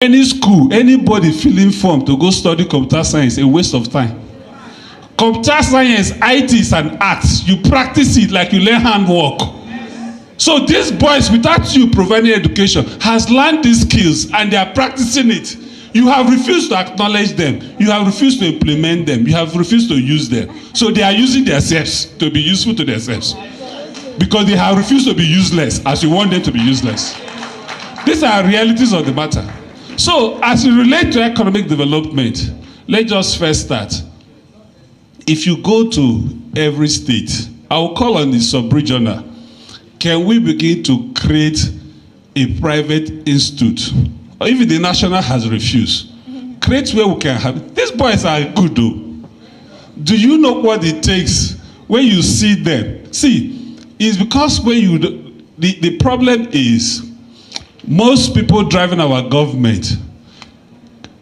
Any school, anybody filling form to go study computer science, a waste of time. Computer science, IT is an art. You practice it like you learn handwork. So these boys, without you providing education, has learned these skills and they are practicing it. You have refused to acknowledge them. You have refused to implement them. You have refused to use them. So they are using themselves to be useful to themselves. Because they have refused to be useless as you want them to be useless. These are realities of the matter. So as it relates to economic development, let's just first start. If you go to every state, I will call on the sub-regional. Can we begin to create a private institute? Or even the national has refused. Create where we can have. These boys are good though. Do you know what it takes when you see them? See, it's because when you, the problem is, most people driving our government,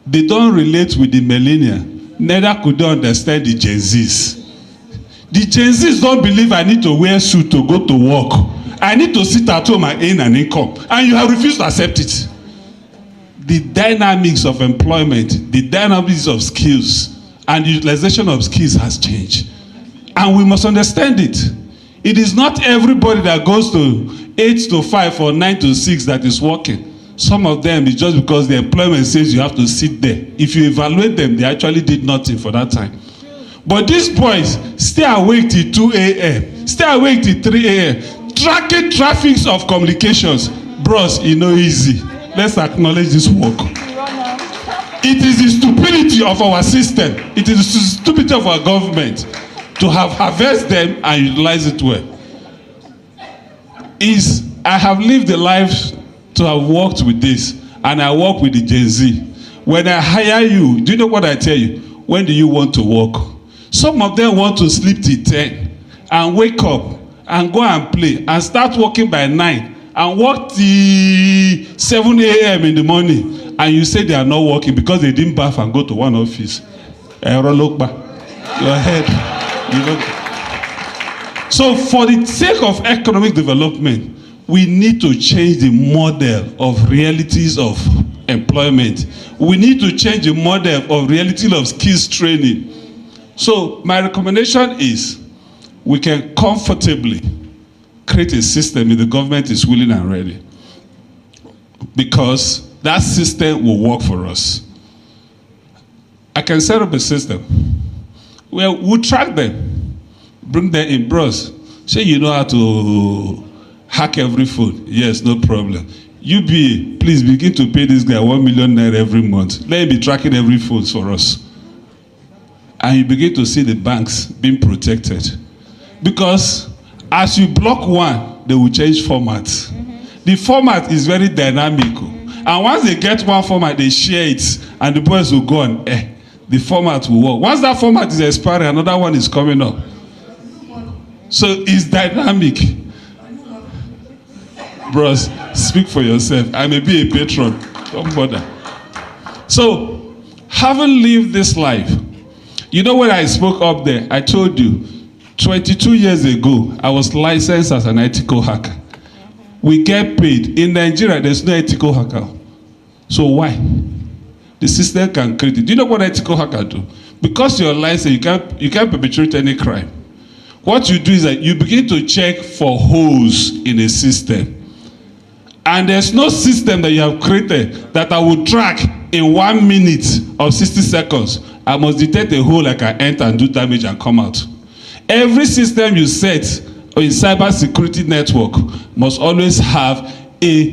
they don't relate with the millennial. Neither could they understand the Gen Zs. The Gen Zs don't believe I need to wear a suit to go to work. I need to sit at home and earn an income. And you have refused to accept it. The dynamics of employment, the dynamics of skills, and the utilization of skills has changed. And we must understand it. It is not everybody that goes to 8 to 5 or 9 to 6 that is working. Some of them is just because the employment says you have to sit there. If you evaluate them, they actually did nothing for that time. But these boys stay awake till 2 a.m., stay awake till 3 a.m., tracking traffics of communications. Bros, it's not easy. Let's acknowledge this work. It is the stupidity of our system. It is the stupidity of our government to have harvested them and utilize it well. I have lived a life to have worked with this, and I work with the Gen Z. When I hire you, do you know what I tell you? When do you want to work? Some of them want to sleep till 10 and wake up and go and play and start working by 9 and work till 7 a.m. in the morning, and you say they are not working because they didn't bath and go to one office. Your head. You know. So for the sake of economic development, we need to change the model of realities of employment. We need to change the model of reality of skills training. So my recommendation is we can comfortably create a system if the government is willing and ready. Because that system will work for us. I can set up a system where we'll track them, bring them in bros. Say you know how to hack every phone. Yes, no problem. UBA, please begin to pay this guy 1 million naira every month. Let him be tracking every phone for us. And you begin to see the banks being protected. Because as you block one, they will change format. The format is very dynamic. And once they get one format, they share it. And the boys will go on. The format will work. Once that format is expiring, another one is coming up. So it's dynamic. Bros, speak for yourself. I may be a patron. Don't bother. So, having lived this life, you know when I spoke up there, I told you, 22 years ago, I was licensed as an ethical hacker. We get paid. In Nigeria, there's no ethical hacker. So why? The system can create it. Do you know what ethical hacker do? Because you're licensed, you can't perpetrate any crime. What you do is that you begin to check for holes in a system. And there's no system that you have created that I will track in 1 minute or 60 seconds. I must detect a hole, I can enter and do damage and come out. Every system you set in cybersecurity network must always have a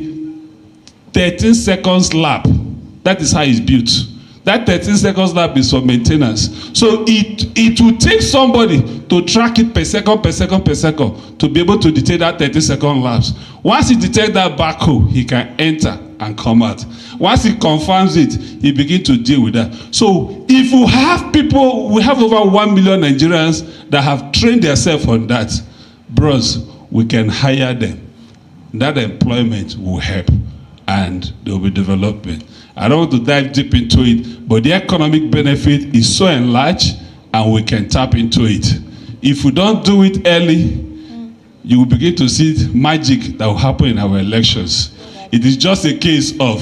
13 seconds lap. That is how it's built. That 13 seconds lap is for maintenance. So it will take somebody to track it per second to be able to detect that 30-second lapse. Once he detects that back hole, he can enter and come out. Once he confirms it, he begins to deal with that. So if we have people, we have over 1 million Nigerians that have trained themselves on that, bros, we can hire them. That employment will help and there will be development. I don't want to dive deep into it, but the economic benefit is so enlarged and we can tap into it. If we don't do it early, you will begin to see magic that will happen in our elections. It is just a case of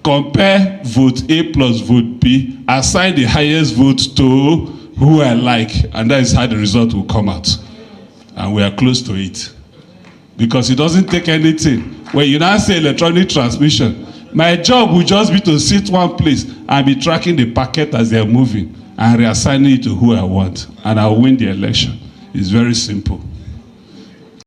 compare vote A plus vote B, assign the highest vote to who I like, and that is how the result will come out. And we are close to it. Because it doesn't take anything. When you now say electronic transmission, my job will just be to sit one place and be tracking the packet as they are moving and reassigning it to who I want. And I'll win the election. It's very simple.